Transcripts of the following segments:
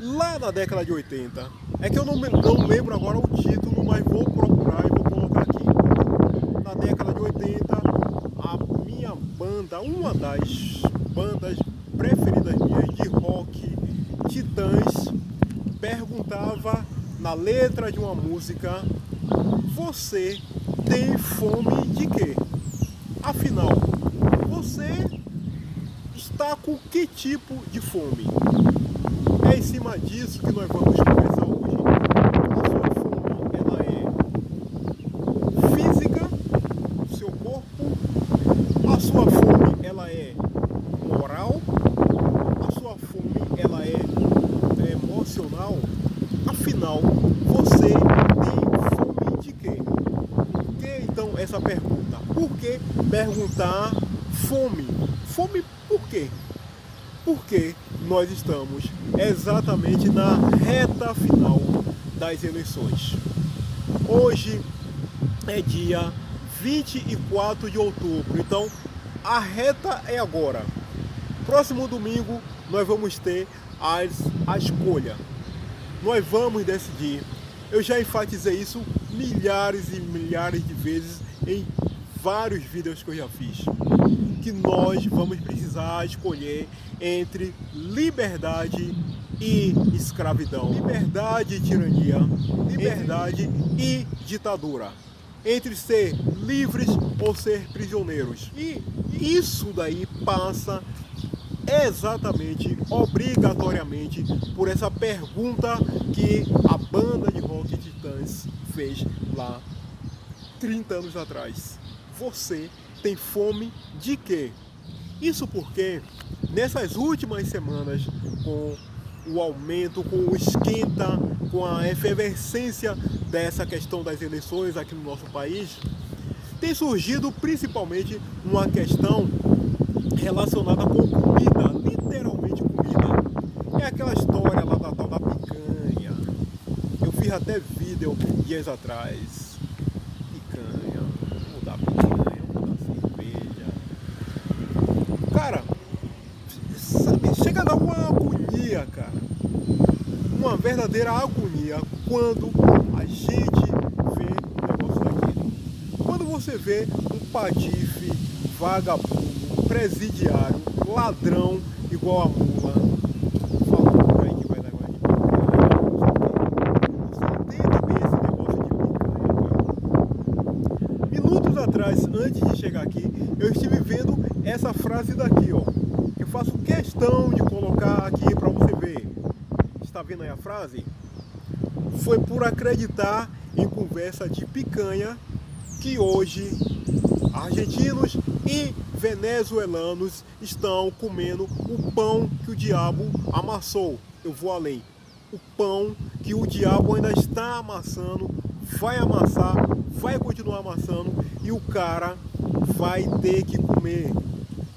lá na década de 80. É que eu não lembro agora o título, mas vou procurar e vou colocar aqui. Na década de 80, a minha banda, uma das bandas preferidas minhas de rock, Titãs, perguntava na letra de uma música: você tem fome de quê? Afinal, você está com que tipo de fome? É em cima disso que nós vamos conversar hoje. A sua fome, ela é física, do seu corpo. A sua fome, ela é moral. A sua fome, ela é emocional. Afinal, você tem fome de quê? Por que então essa pergunta? Por que perguntar fome? Fome por quê? Porque nós estamos exatamente na reta final das eleições. Hoje é dia 24 de outubro, então a reta é agora. Próximo domingo nós vamos ter a escolha. Nós vamos decidir. Eu já enfatizei isso milhares e milhares de vezes em vários vídeos que eu já fiz. Que nós vamos precisar escolher entre liberdade e escravidão. Liberdade e tirania. Liberdade e ditadura. Entre ser livres ou ser prisioneiros. E isso daí passa exatamente, obrigatoriamente, por essa pergunta que a banda de rock Titãs fez lá 30 anos atrás. Você tem fome de quê? Isso porque nessas últimas semanas, com o aumento, com o esquenta, com a efervescência dessa questão das eleições aqui no nosso país, tem surgido principalmente uma questão relacionada com comida, literalmente comida. É aquela história lá da tal da picanha. Eu fiz até vídeo dias atrás. Picanha, vou dar picanha, vou dar cerveja. Cara, sabe, chega a dar uma agonia, cara. Uma verdadeira agonia quando a gente vê um negócio daquele. Quando você vê um patife vagabundo, presidiário, ladrão, igual a mula, falando por aí que vai dar mais de picanha. Você entende bem esse negócio de picanha, cara? Minutos atrás, antes de chegar aqui, eu estive vendo essa frase daqui, ó. Eu faço questão de colocar aqui para você ver. Está vendo aí a frase? Foi por acreditar em conversa de picanha que hoje argentinos e venezuelanos estão comendo o pão que o diabo amassou. Eu vou além. O pão que o diabo ainda está amassando, vai amassar, vai continuar amassando e o cara vai ter que comer.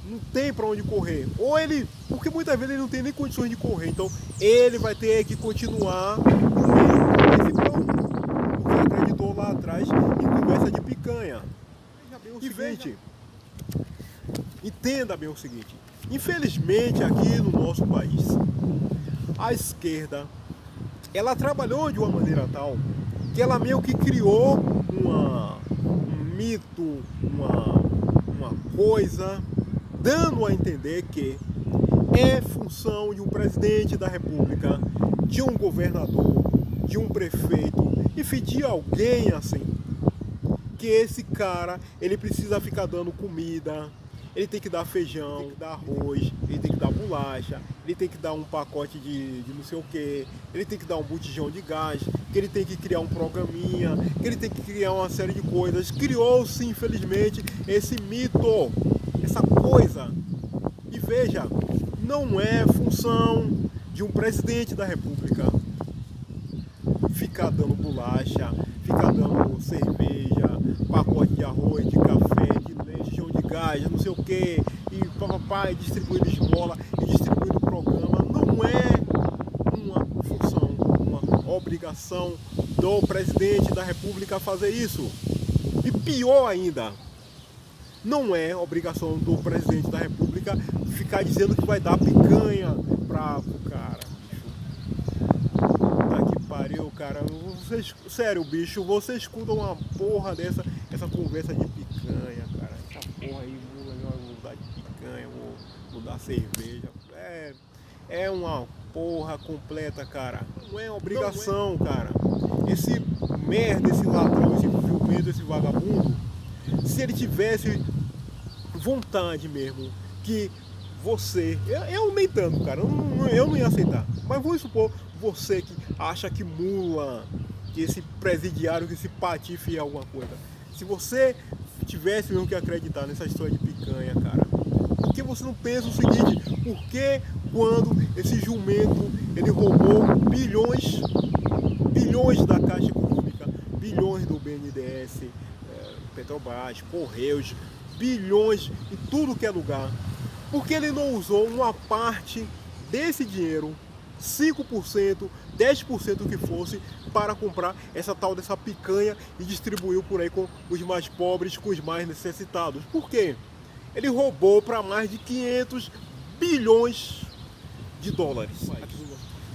Não tem para onde correr. Ou ele, porque muitas vezes ele não tem nem condições de correr, então ele vai ter que continuar comendo esse pão. Porque acreditou lá atrás em conversa de picanha. E seguinte, entenda bem o seguinte: infelizmente aqui no nosso país, a esquerda, ela trabalhou de uma maneira tal que ela meio que criou um mito, uma coisa, dando a entender que é função de um presidente da república, de um governador, de um prefeito, enfim, de alguém assim, que esse cara, ele precisa ficar dando comida, ele tem que dar feijão, ele tem que dar arroz, ele tem que dar bolacha, ele tem que dar um pacote de não sei o que, ele tem que dar um botijão de gás, que ele tem que criar um programinha, que ele tem que criar uma série de coisas. Criou-se, infelizmente, esse mito, essa coisa. E veja, não é função de um presidente da república ficar dando bolacha, ficar dando cerveja, pacote de arroz, de café, de leite, chão de gás, não sei o que, e papai distribuindo esmola e distribuindo programa. Não é uma função, uma obrigação do presidente da república fazer isso. E pior ainda, não é obrigação do presidente da república ficar dizendo que vai dar picanha para o cara. cara, vocês, sério, bicho, você escuta uma porra essa conversa de picanha, cara. Essa porra aí, vou mudar de picanha, vou mudar cerveja. É uma porra completa, cara. Não é obrigação, cara. Esse merda, esse ladrão, esse jumento, esse vagabundo, se ele tivesse vontade mesmo que você, eu nem tanto, cara, eu não ia aceitar. Mas vamos supor, você que acha que mula, que esse presidiário, que esse patife é alguma coisa. Se você tivesse mesmo que acreditar nessa história de picanha, cara, por que você não pensa o seguinte? Por que quando esse jumento, ele roubou bilhões da Caixa Econômica, bilhões do BNDES, Petrobras, Correios, bilhões em tudo que é lugar, por que ele não usou uma parte desse dinheiro, 5%, 10% que fosse, para comprar essa tal dessa picanha e distribuiu por aí com os mais pobres, com os mais necessitados? Por quê? Ele roubou para mais de 500 bilhões de dólares.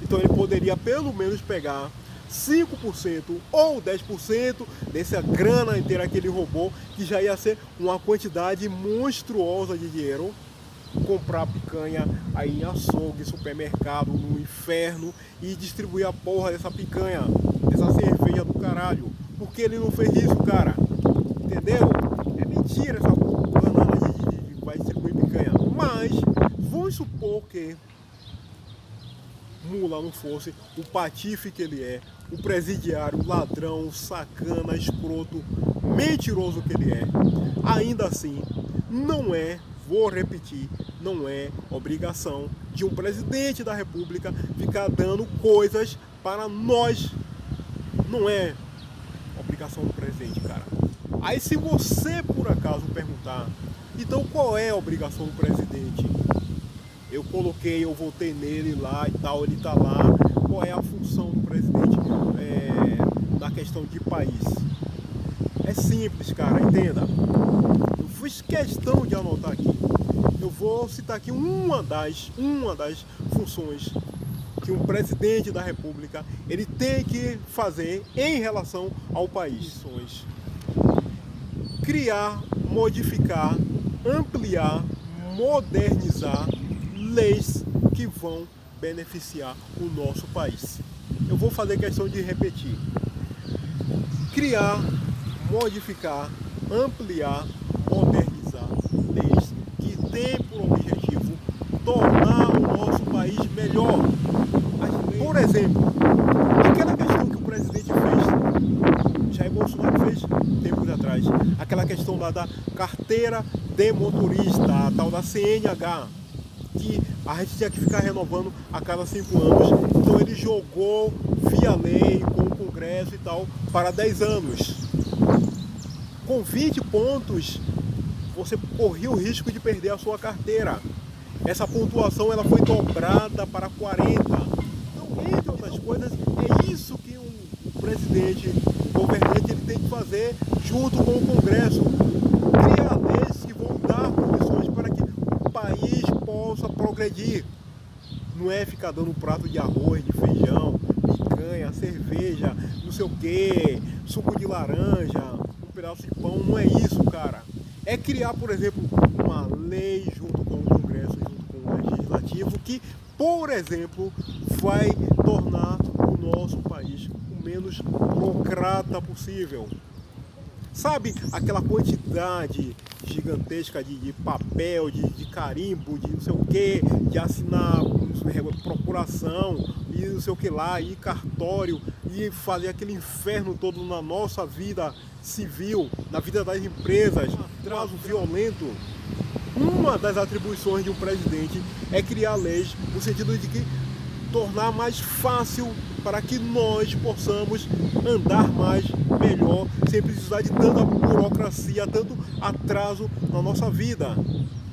Então ele poderia pelo menos pegar 5% ou 10% dessa grana inteira que ele roubou, que já ia ser uma quantidade monstruosa de dinheiro, comprar picanha aí em açougue, supermercado, no inferno, e distribuir a porra dessa picanha, dessa cerveja do caralho. Por que ele não fez isso, cara? Entendeu? É mentira essa banana de vai distribuir picanha. Mas vamos supor que Mula não fosse o patife que ele é, o presidiário, ladrão, sacana, escroto, mentiroso que ele é. Ainda assim, não é, vou repetir, não é obrigação de um presidente da República ficar dando coisas para nós. Não é obrigação do presidente, cara. Aí se você por acaso perguntar, então qual é a obrigação do presidente? Eu coloquei, eu votei nele lá e tal, ele tá lá. Qual é a função do presidente na questão de país? É simples, cara, entenda. Eu fiz questão de anotar aqui. Eu vou citar aqui uma das funções que um presidente da República ele tem que fazer em relação ao país. Criar, modificar, ampliar, modernizar leis que vão beneficiar o nosso país. Eu vou fazer questão de repetir. Criar, modificar, ampliar, modernizar leis que têm por objetivo tornar o nosso país melhor. Por exemplo, aquela questão que o presidente fez, Jair Bolsonaro fez tempos atrás, aquela questão da carteira de motorista, a tal da CNH, que a gente tinha que ficar renovando a cada 5 anos. Então ele jogou via lei, com o Congresso e tal, para 10 anos. Com 20 pontos, você corria o risco de perder a sua carteira. Essa pontuação ela foi dobrada para 40. Então, entre outras coisas, é isso que o presidente, o governante, ele tem que fazer junto com o Congresso. Criar leis que vão dar condições para que o país possa progredir. Não é ficar dando um prato de arroz, de feijão, picanha, cerveja, não sei o que, suco de laranja, um pedaço de pão. Não é isso, cara. É criar, por exemplo, uma lei junto com o Congresso, junto com o Legislativo, que, por exemplo, vai tornar o nosso país o menos burocrata possível. Sabe aquela quantidade gigantesca de papel, de carimbo, de não sei o que, de assinar procuração e não sei o que lá, e cartório, e fazer aquele inferno todo na nossa vida civil, na vida das empresas, prazo violento. Uma das atribuições de um presidente é criar leis no sentido de que tornar mais fácil para que nós possamos andar mais, melhor, sem precisar de tanta burocracia, tanto atraso na nossa vida.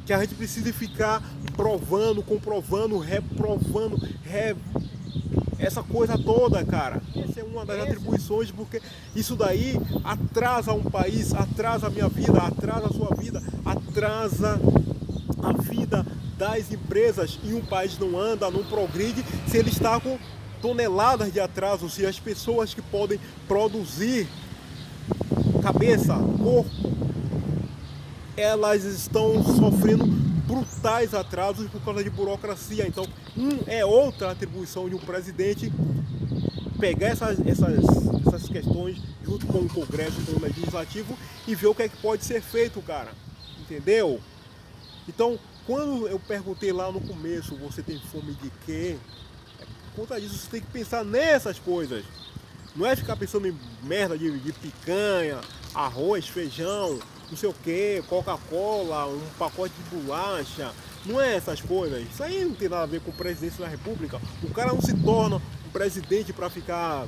Que a gente precise ficar provando, comprovando, reprovando, essa coisa toda, cara. Essa é uma das atribuições, porque isso daí atrasa um país, atrasa a minha vida, atrasa a sua vida, atrasa a vida das empresas, e um país não anda, não progride se ele está com toneladas de atraso, se as pessoas que podem produzir cabeça, corpo, elas estão sofrendo brutais atrasos por causa de burocracia. Então, é outra atribuição de um presidente pegar essas questões junto com o Congresso, com o Legislativo e ver o que é que pode ser feito, cara. Entendeu? Então, quando eu perguntei lá no começo, você tem fome de quê? Por conta disso, você tem que pensar nessas coisas. Não é ficar pensando em merda de picanha, arroz, feijão, não sei o que, Coca-Cola, um pacote de bolacha. Não é essas coisas. Isso aí não tem nada a ver com a presidência da República. O cara não se torna um presidente para ficar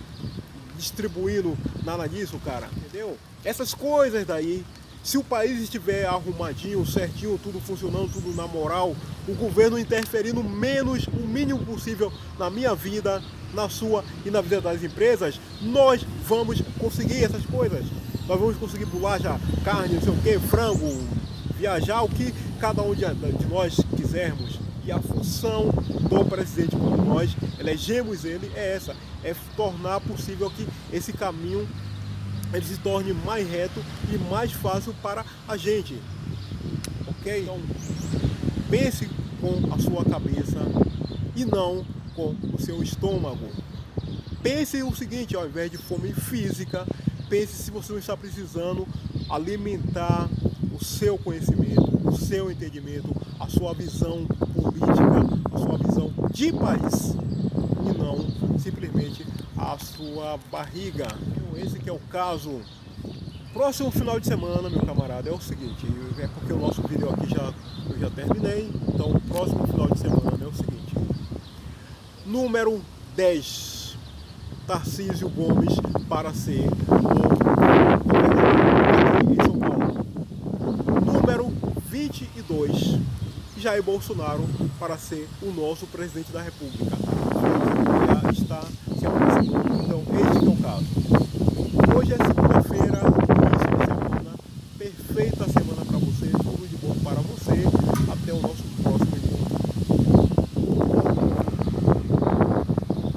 distribuindo nada disso, cara. Entendeu? Essas coisas daí. Se o país estiver arrumadinho, certinho, tudo funcionando, tudo na moral, o governo interferindo menos, o mínimo possível na minha vida, na sua e na vida das empresas, nós vamos conseguir essas coisas. Nós vamos conseguir bolacha, carne, não sei o que, frango, viajar, o que cada um de nós quisermos. E a função do presidente, quando nós elegemos ele, é essa, é tornar possível que esse caminho ele se torne mais reto e mais fácil para a gente, ok? Então, pense com a sua cabeça e não com o seu estômago. Pense o seguinte, ao invés de fome física, pense se você não está precisando alimentar o seu conhecimento, o seu entendimento, a sua visão política, a sua visão de país e não simplesmente a sua barriga. Esse que é o caso. Próximo final de semana, meu camarada, é o seguinte, é porque o nosso vídeo aqui eu já terminei, então próximo final de semana é o seguinte. Número 10, Tarcísio Gomes para ser o governador aqui em São Paulo. Número 22, Jair Bolsonaro para ser o nosso presidente da República. Já está se aproximando, então este que é o caso. Hoje é segunda-feira, início de semana, perfeita semana para você, tudo de bom para você. Até o nosso